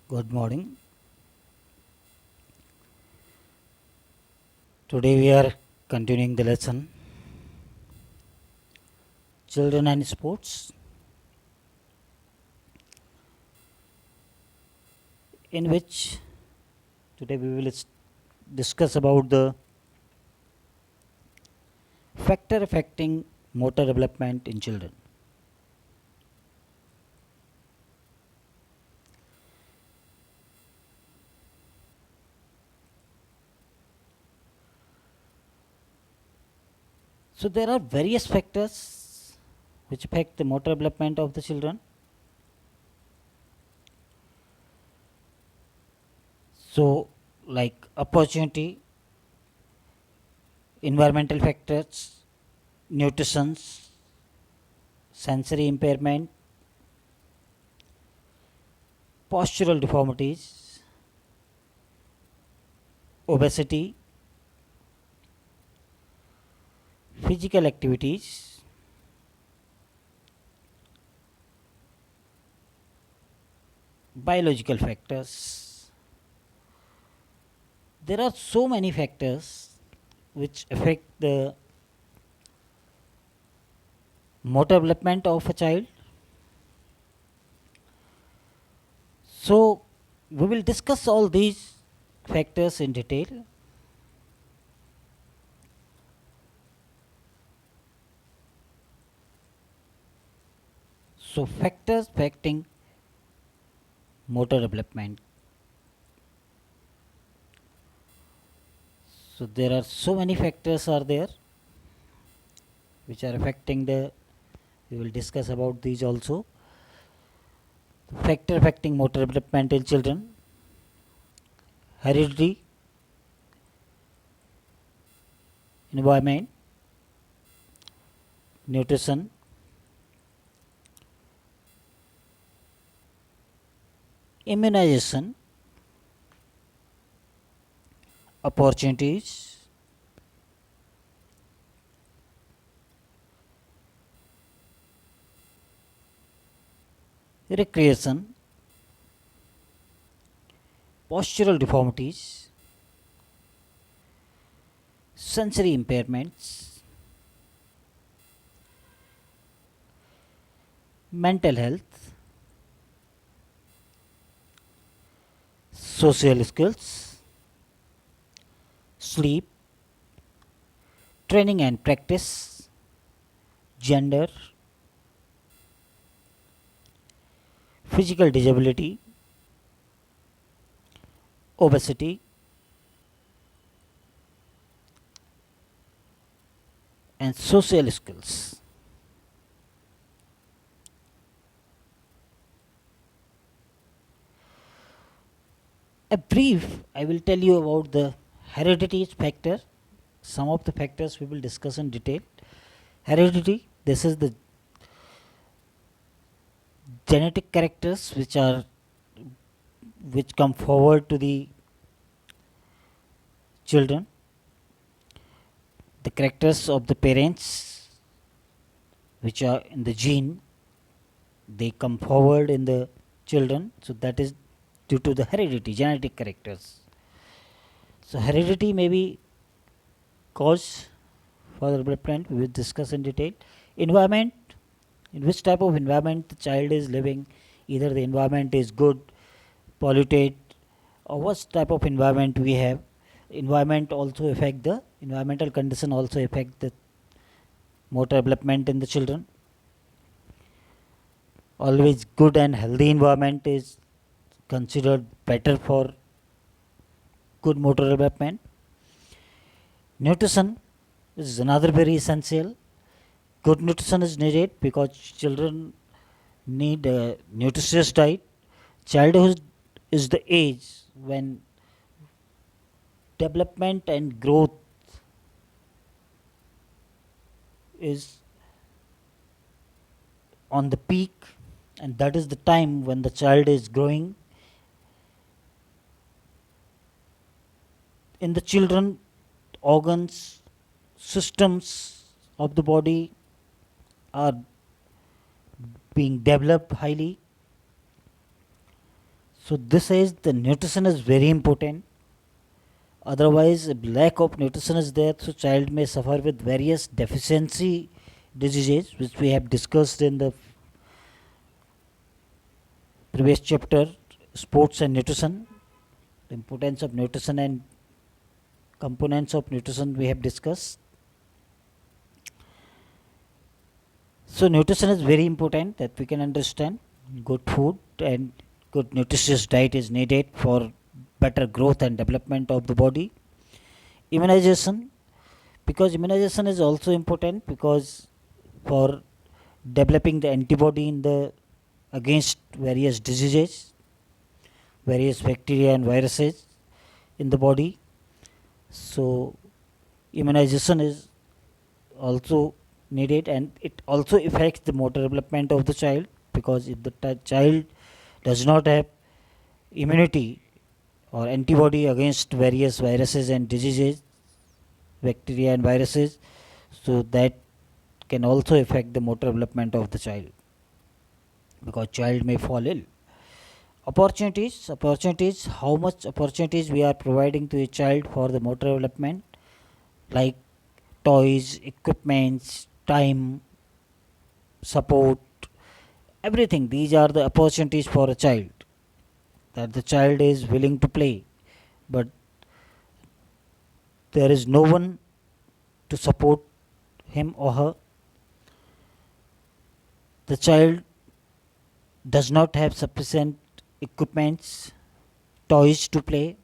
Good morning. Today we are continuing the lesson Children and Sports, in which today we will discuss about the factor affecting motor development in children. So there are various factors which affect the motor development of the children. So like opportunity, environmental factors, nutrition, sensory impairment, postural deformities, obesity, physical activities, biological factors. There are so many factors which affect the motor development of a child. So, we will discuss all these factors in detail. So, factors affecting motor development. So, there are so many factors are there which are affecting the. We will discuss about these also. Factor affecting motor development in children: heredity, environment, nutrition, immunization, opportunities, recreation, postural deformities, sensory impairments, mental health, social skills, sleep, training and practice, gender, physical disability, obesity, and social skills. A brief, I will tell you about the heredity factor. Some of the factors we will discuss in detail. Heredity, this is the genetic characters which come forward to the children. The characters of the parents which are in the gene, they come forward in the children. So that is due to the heredity, genetic characters. So heredity may be cause for the development. We will discuss in detail. Environment, in which type of environment the child is living, either the environment is good, polluted, or what type of environment we have. Environment also affect the environmental condition also affect the motor development in the children. Always good and healthy environment is considered better for good motor development. Nutrition is another very essential. Good nutrition is needed because children need a nutritious diet. Childhood is the age when development and growth is on the peak, and that is the time when the child is growing. In the children, organs, systems of the body are being developed highly. So this is the nutrition is very important. Otherwise, if lack of nutrition is there, so child may suffer with various deficiency diseases, which we have discussed in the previous chapter, sports and nutrition. The importance of nutrition and components of nutrition we have discussed. So nutrition is very important that we can understand. Good food and good nutritious diet is needed for better growth and development of the body. Immunization, because immunization is also important because for developing the antibody in the against various diseases, various bacteria and viruses in the body. So immunization is also needed, and it also affects the motor development of the child, because if the child does not have immunity or antibody against various viruses and diseases, bacteria and viruses, so that can also affect the motor development of the child, because child may fall ill. Opportunities, how much opportunities we are providing to a child for the motor development, like toys, equipments, time, support, everything. These are the opportunities for a child, that the child is willing to play, but there is no one to support him or her. The child does not have sufficient equipments, toys to play.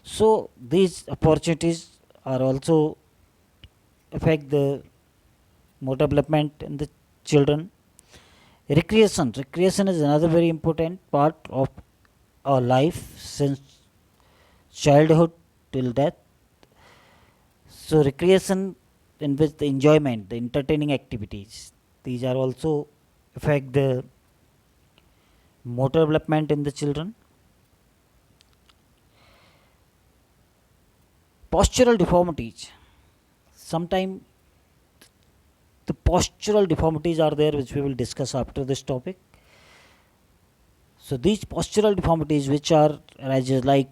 So these opportunities are also affect the motor development in the children. Recreation is another very important part of our life since childhood till death. So recreation, in which the enjoyment, the entertaining activities, these are also affect the motor development in the children. Postural deformities. Sometimes the postural deformities are there, which we will discuss after this topic. So these postural deformities, which are arises like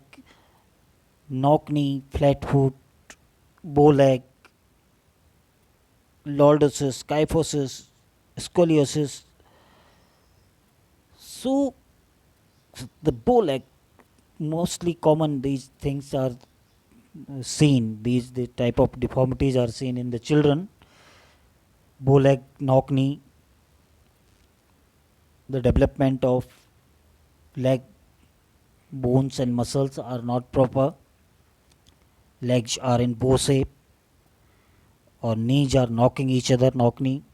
knock knee, flat foot, bow leg, lordosis, kyphosis, scoliosis. So the bow leg, mostly common these things are seen. These the type of deformities are seen in the children. Bow leg, knock knee, the development of leg bones and muscles are not proper. Legs are in bow shape, or knees are knocking each other, knock knee.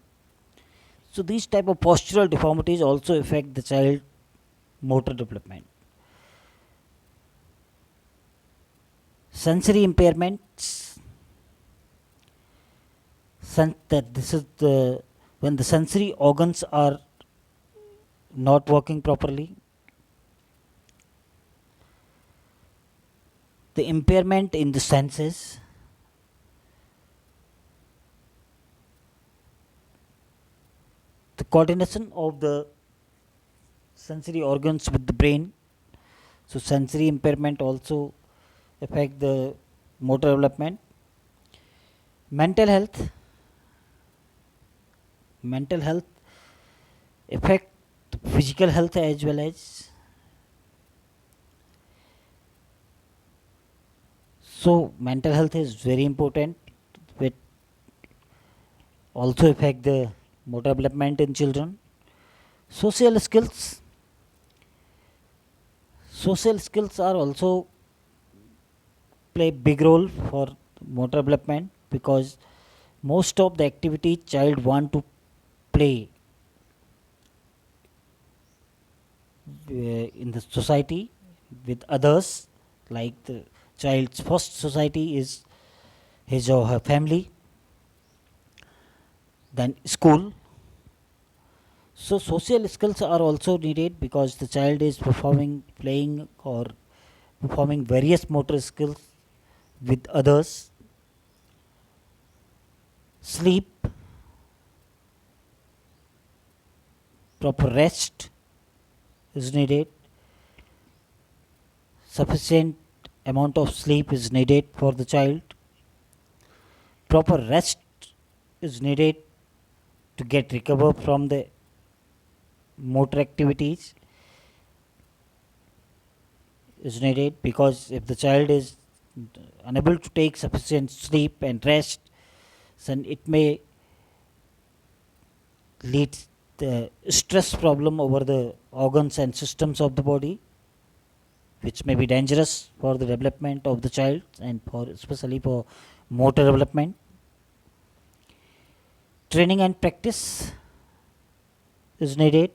So these type of postural deformities also affect the child motor development. Sensory impairments, that this is the when the sensory organs are not working properly, the impairment in the senses, the coordination of the sensory organs with the brain. So sensory impairment also affect the motor development. Mental health affect physical health as well as. So mental health is very important, which also affect the motor development in children. Social skills. Social skills are also play big role for motor development, because most of the activity child want to play in the society with others, like the child's first society is his or her family, then school. So social skills are also needed, because the child is performing playing or performing various motor skills with others. Sleep, proper rest is needed. sufficient amount of sleep is needed for the child. Proper rest is needed to get recover from the motor activities is needed, because if the child is unable to take sufficient sleep and rest, then it may lead the stress problem over the organs and systems of the body, which may be dangerous for the development of the child and for especially for motor development. Training and practice is needed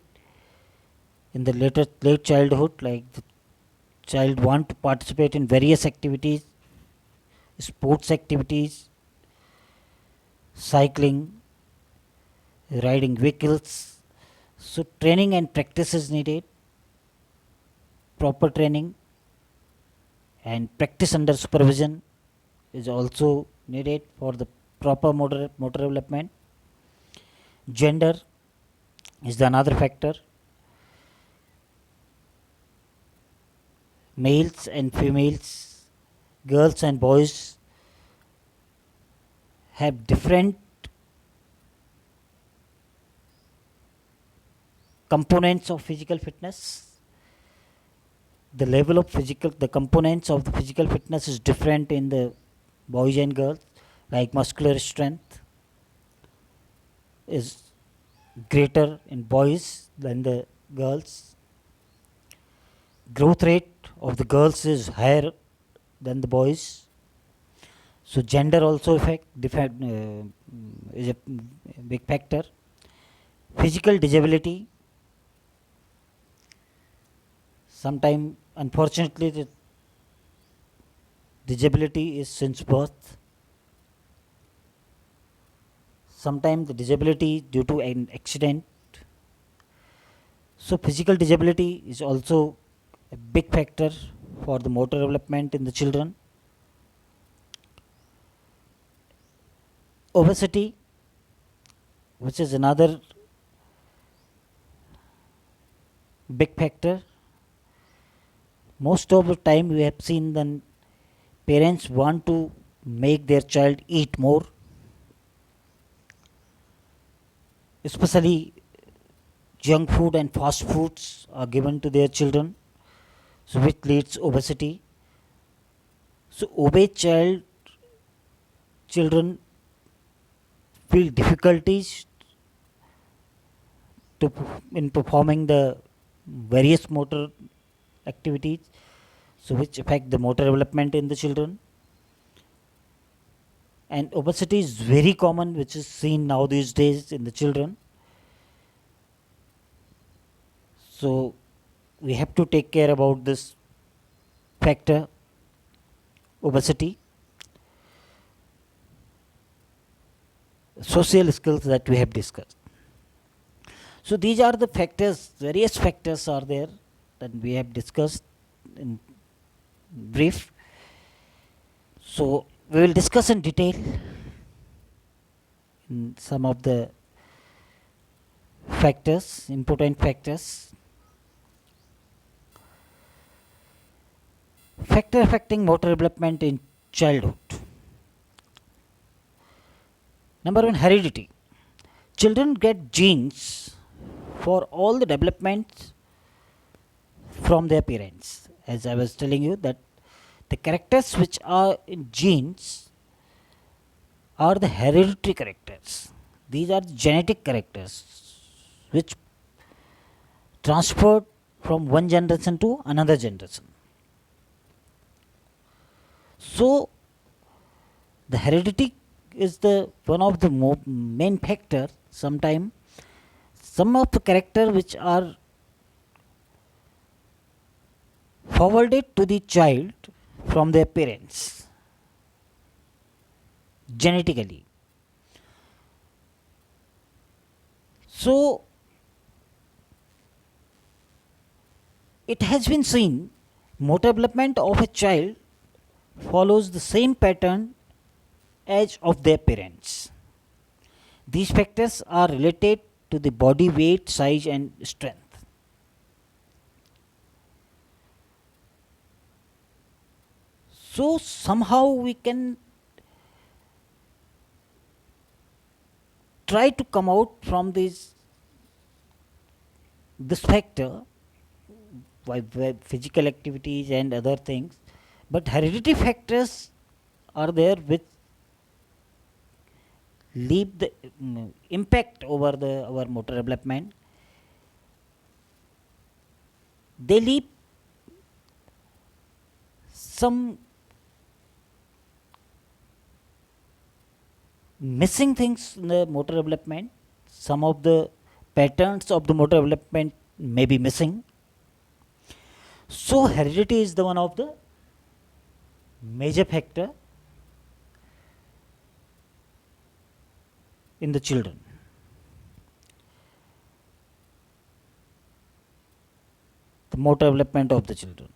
in the late childhood, like the child want to participate in various activities, sports activities, cycling, riding vehicles. So training and practice is needed. Proper training and practice under supervision is also needed for the proper motor development. Gender is the another factor. Males and females, girls and boys have different components of physical fitness. The level of the components of the physical fitness is different in the boys and girls, like muscular strength is greater in boys than the girls. Growth rate of the girls is higher than the boys. So gender also is a big factor. Physical disability. Sometimes, unfortunately, the disability is since birth. Sometimes the disability is due to an accident. So physical disability is also a big factor for the motor development in the children. Obesity, which is another big factor. Most of the time we have seen that parents want to make their child eat more, especially junk food and fast foods are given to their children, so which leads obesity. So obese children feel difficulties in performing the various motor activities, so which affect the motor development in the children. And obesity is very common, which is seen now these days in the children. So we have to take care about this factor, obesity. Social skills that we have discussed. So these are the factors, various factors are there that we have discussed in brief. So we will discuss in detail in some of the factors, important factors. Factor affecting motor development in childhood. Number one, heredity. Children get genes for all the developments from their parents. As I was telling you, that the characters which are in genes are the hereditary characters. These are the genetic characters which transferred from one generation to another generation. So the heredity is the one of the main factor. Sometimes some of the character which are forwarded to the child from their parents genetically. So it has been seen motor development of a child follows the same pattern as of their parents. These factors are related to the body weight, size and strength. So somehow we can try to come out from this factor by physical activities and other things, but hereditary factors are there which leave the impact over the our motor development. They leave some missing things in the motor development. Some of the patterns of the motor development may be missing. So heredity is the one of the major factor in the children. The motor development of the children.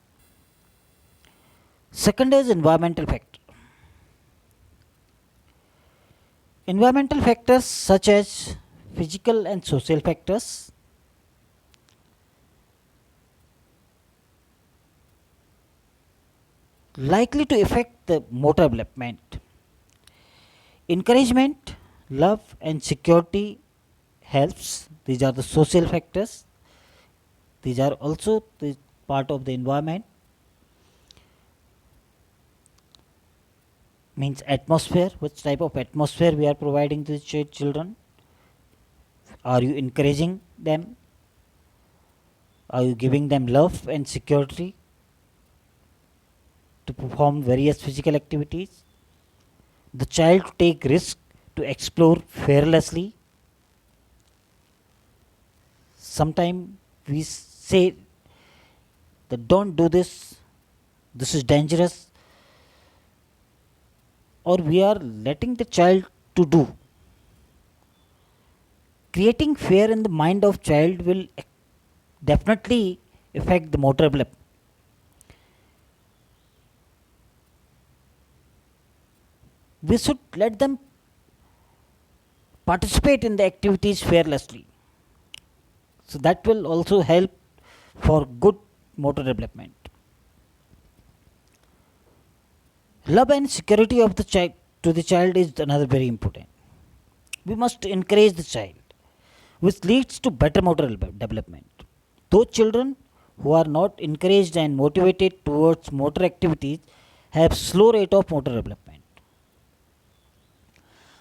Second is environmental factor. Environmental factors such as physical and social factors likely to affect the motor development. Encouragement, love and security helps. These are the social factors. These are also the part of the environment. Means atmosphere, which type of atmosphere we are providing to the children. Are you encouraging them? Are you giving them love and security to perform various physical activities? The child to take risk, to explore fearlessly. Sometimes we say that don't do this, this is dangerous, or we are letting the child to do. Creating fear in the mind of child will definitely affect the motor development. We should let them participate in the activities fearlessly. So that will also help for good motor development. Love and security of the child to the child is another very important. We must encourage the child, which leads to better motor development. Those children who are not encouraged and motivated towards motor activities have slow rate of motor development.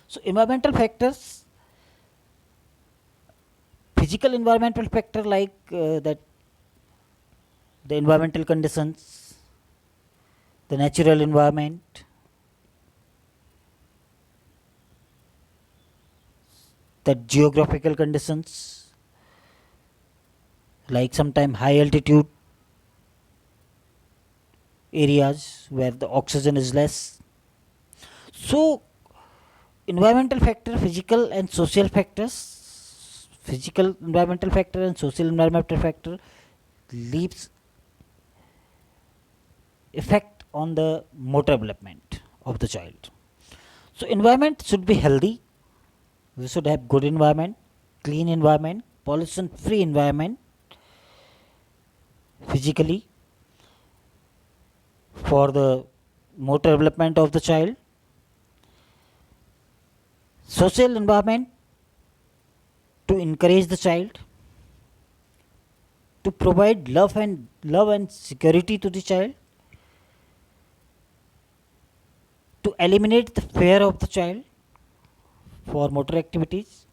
So environmental factors, physical environmental factor like that the environmental conditions, the natural environment, the geographical conditions like sometime high altitude areas where the oxygen is less. So environmental factor, physical and social factors, physical environmental factor and social environmental factor leaves effect on the motor development of the child. So environment should be healthy. We should have good environment, clean environment, pollution free environment physically for the motor development of the child. Social environment to encourage the child, to provide love and security to the child, to eliminate the fear of the child for motor activities,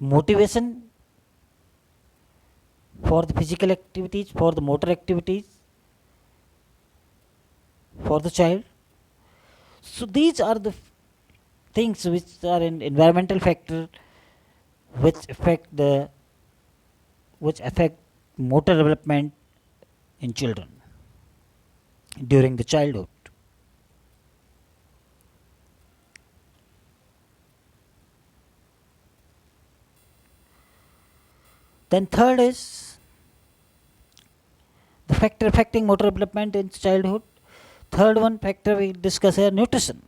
motivation for the physical activities, for the motor activities for the child. So these are the things which are in environmental factor which affect motor development in children during the childhood. Then third is the factor affecting motor development in childhood. Third one factor we discuss here, nutrition.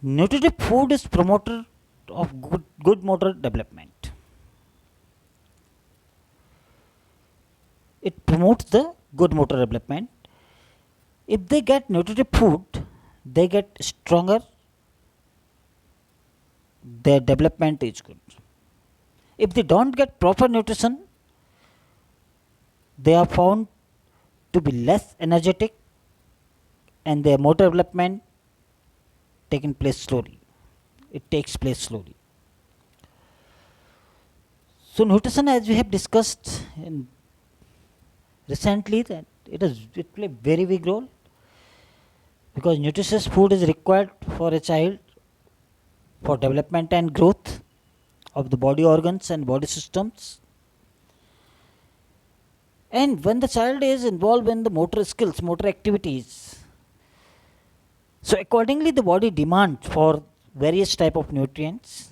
Nutritive food is promoter of good motor development. It promotes the good motor development. If they get nutritive food, they get stronger, their development is good. If they don't get proper nutrition, they are found to be less energetic and their motor development taking place slowly. It takes place slowly. So nutrition, as we have discussed in recently, that it play very big role, because nutritious food is required for a child for development and growth of the body organs and body systems. And when the child is involved in the motor skills, motor activities, so accordingly the body demands for various type of nutrients,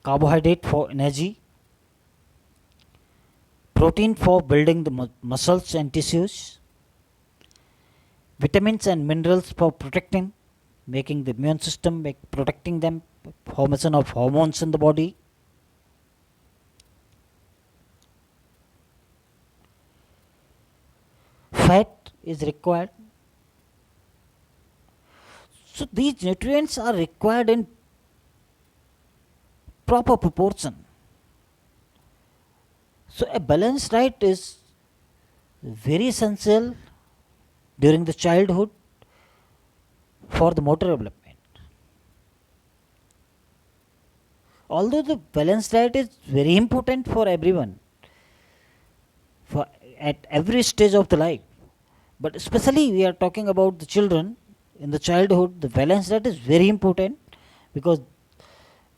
carbohydrate for energy, protein for building the muscles and tissues, vitamins and minerals for protecting, making the immune system, protecting them, formation of hormones in the body. Fat is required. So these nutrients are required in proper proportion. So a balanced diet is very essential during the childhood for the motor development. Although the balanced diet is very important for everyone, for at every stage of the life, but especially we are talking about the children in the childhood, the balanced diet is very important, because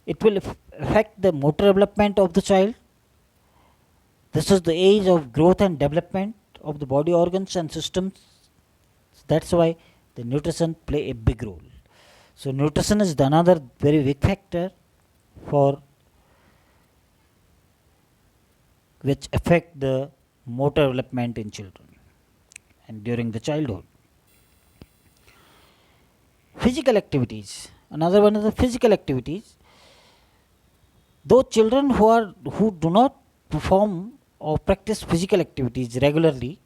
it will affect the motor development of the child. This is the age of growth and development of the body organs and systems. That's why the nutrition play a big role. So nutrition is another very big factor for which affect the motor development in children and during the childhood. Physical activities. Another one is the physical activities. Those children who do not perform or practice physical activities regularly,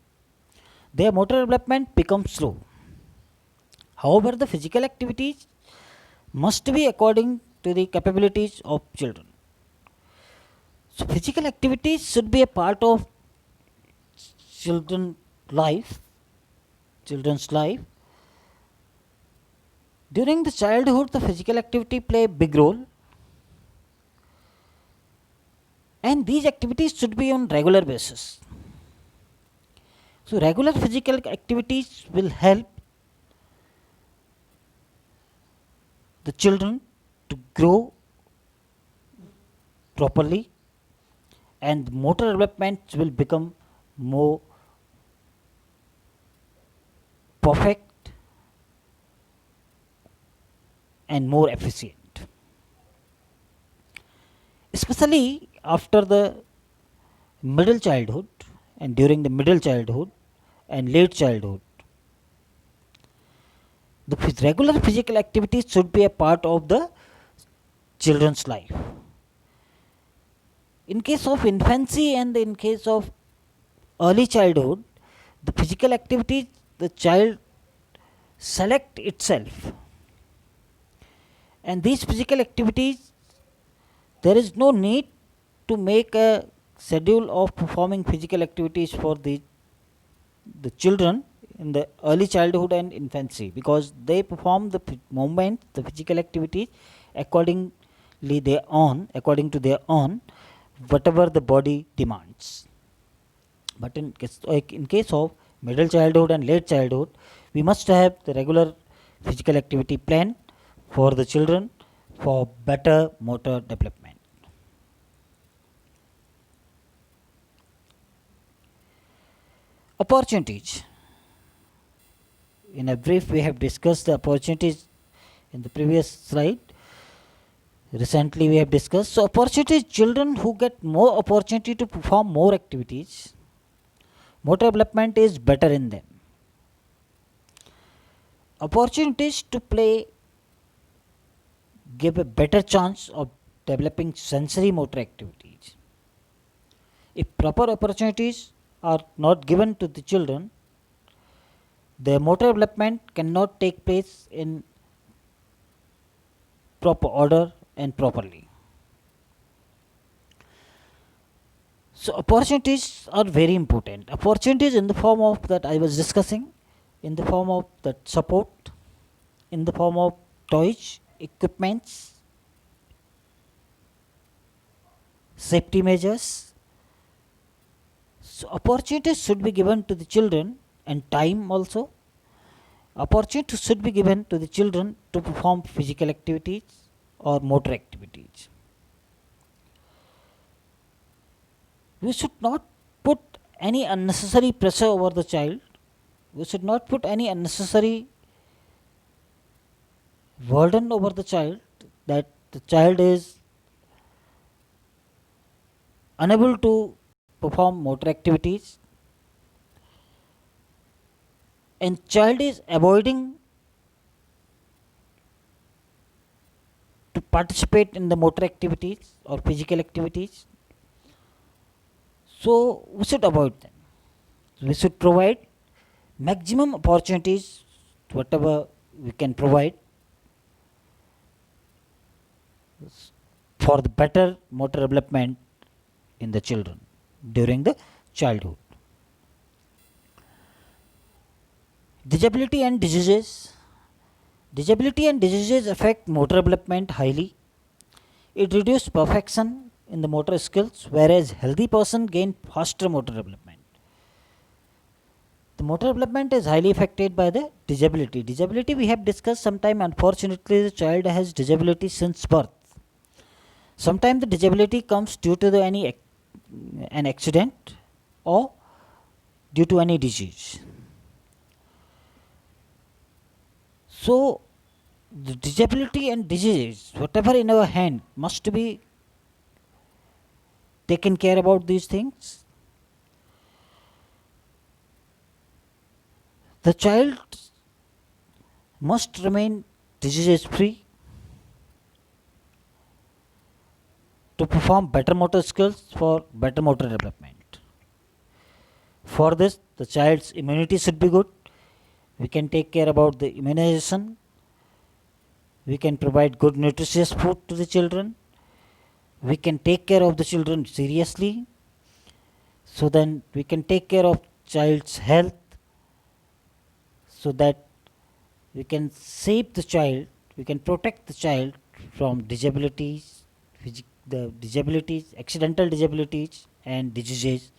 their motor development becomes slow. However, the physical activities must be according to the capabilities of children. So physical activities should be a part of children's life. During the childhood, the physical activity play a big role, and these activities should be on regular basis. So regular physical activities will help the children to grow properly, and motor development will become more perfect and more efficient, especially after the middle childhood and during the middle childhood and late childhood. The regular physical activities should be a part of the children's life. In case of infancy and in case of early childhood, the physical activities the child select itself, and these physical activities there is no need to make a schedule of performing physical activities for the children in the early childhood and infancy, because they perform the the physical activities according to their own, whatever the body demands. But in case of middle childhood and late childhood, we must have the regular physical activity plan for the children for better motor development. Opportunities. In a brief, we have discussed the opportunities in the previous slide. Recently, we have discussed. So, opportunities, children who get more opportunity to perform more activities, motor development is better in them. Opportunities to play give a better chance of developing sensory motor activities. If proper opportunities are not given to the children, their motor development cannot take place in proper order and properly. So opportunities are very important. Opportunities in the form of that I was discussing, in the form of that support, in the form of toys, equipments, safety measures. So opportunities should be given to the children, and time also. Opportunities should be given to the children to perform physical activities or motor activities. We should not put any unnecessary pressure over the child. We should not put any unnecessary burden over the child, that the child is unable to perform motor activities and child is avoiding to participate in the motor activities or physical activities. So we should avoid them. We should provide maximum opportunities, whatever we can provide, for the better motor development in the children during the childhood. Disability and diseases. Disability and diseases affect motor development highly. It reduces perfection in the motor skills, whereas healthy person gain faster motor development. The motor development is highly affected by the disability. Disability we have discussed sometime. Unfortunately, the child has disability since birth. Sometimes the disability comes due to an accident or due to any disease. So the disability and disease, whatever in our hand, must be taken care about these things. The child must remain disease free to perform better motor skills for better motor development. For this, the child's immunity should be good. We can take care about the immunization. We can provide good nutritious food to the children. We can take care of the children seriously. So then we can take care of child's health, so that we can save the child, we can protect the child from disabilities, the disabilities, accidental disabilities and diseases.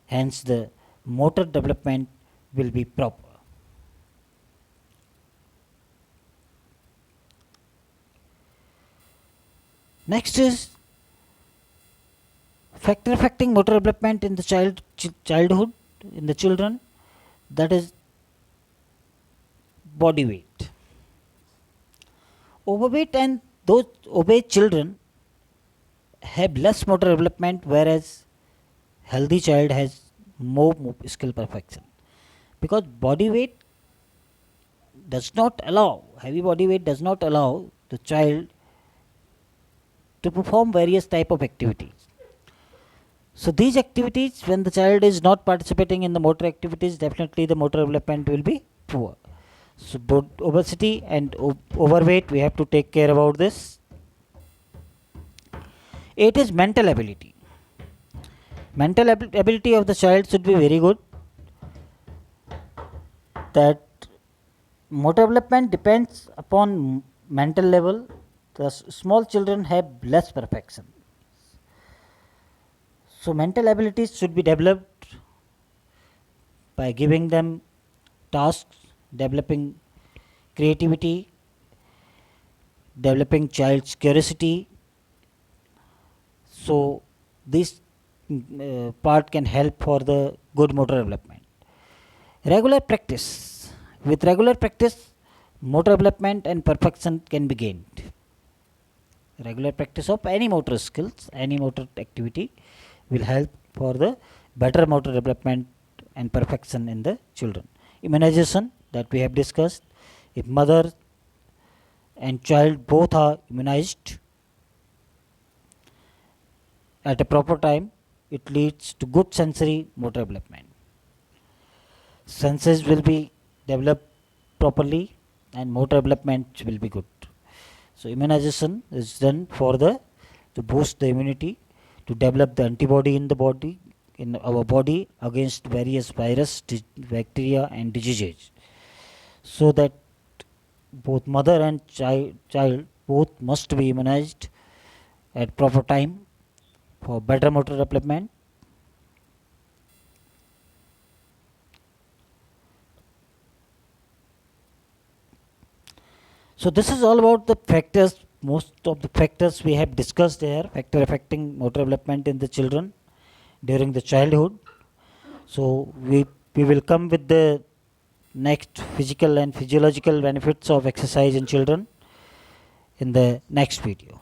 Hence the motor development will be proper. Next is factor affecting motor development in the childhood, in the children, that is body weight. Overweight and those obese children have less motor development, whereas healthy child has more skill perfection, because body weight does not allow, heavy body weight does not allow the child to perform various type of activities. So these activities, when the child is not participating in the motor activities, definitely the motor development will be poor. So both obesity and overweight, we have to take care about this. It is mental ability. Mental ability of the child should be very good. That motor development depends upon mental level. The small children have less perfection. So mental abilities should be developed by giving them tasks, developing creativity, developing child's curiosity. So this part can help for the good motor development. Regular practice. With regular practice, motor development and perfection can be gained. Regular practice of any motor skills, any motor activity will help for the better motor development and perfection in the children. Immunization, that we have discussed. If mother and child both are immunized, at a proper time, it leads to good sensory motor development. Senses will be developed properly and motor development will be good. So immunization is done for the to boost the immunity, to develop the antibody in the body, in our body, against various virus, bacteria and diseases, so that both mother and child both must be immunized at proper time for better motor development. So this is all about the factors. Most of the factors we have discussed here, factor affecting motor development in the children during the childhood. So we will come with the next physical and physiological benefits of exercise in children in the next video.